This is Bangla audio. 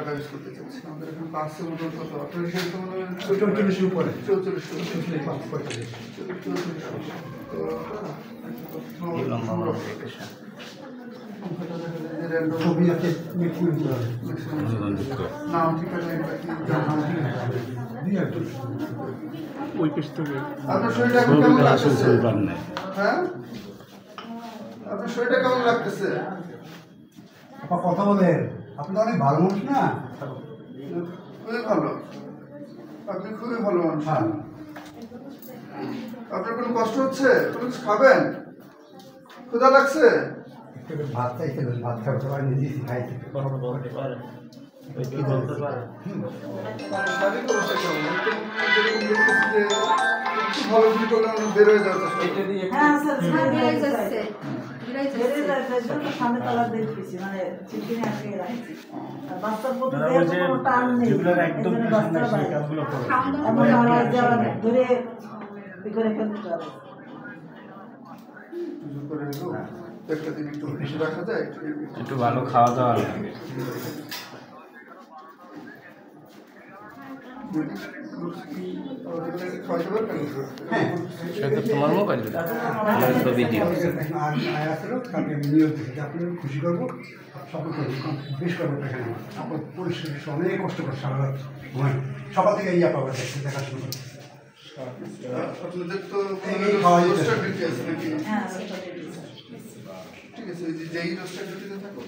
টাকা ইউজ করতে চাচ্ছি। আমাদের এখন পার্সের মতো কত 48 তো মনে হয় 44 উপরে 44 ছবি আছে নাম ঠিকানা ওই পেশ থেকে আপনার শরীরটা এখন কেমন লাগতেছে? হ্যাঁ, আপনার শরীরটা কেমন লাগতেছে? কথা বলেন, আপনি তো অনেক ভালো মানুষ না? খুবই ভালো, আপনি খুবই ভালো মানুষ। হ্যাঁ, আপনার কোনো কষ্ট হচ্ছে? কোনো কিছু খাবেন? ক্ষুধা লাগছে? একটু ভাত চাইছে, ভাত খাবো সবাই নিজেই খাইছে। শারীরিক অবস্থা কেমন? একদম যেরকম দেখতেছি যে একটু ভালো ফিল করলে আমরা বের হয়ে যাওয়ার চেষ্টা করি। হ্যাঁ স্যার, সামনে তলা দেখতেছি, মানে চিন্তিনে আটকে রাখছি। আর বাচ্চার প্রতি কোনো টান নেই, এজন্য বাচ্চারা বাইরে এমন আমরা ধরে ই করে ফেলতে হবে। সুযোগ করে হলেও একটা দিন একটু বেশি রাখা যায়, একটু ভালো খাওয়া দাওয়া লাগে। হ্যাঁ, সেটা তোমার মোবাইল ছবি দিও। আপনি খুশি করবো, সকল বেশ করবো এখানে সকল পরিশ্রম অনেক কষ্ট করে সারা রাত সকাল থেকে ইয়া পাবো দেখাশোনা করবো। আপনাদের তো রোস্টার ডিউটি আছে নাকি? হ্যাঁ, ঠিক আছে, যেই রোস্টার ডিউটিতে থাকো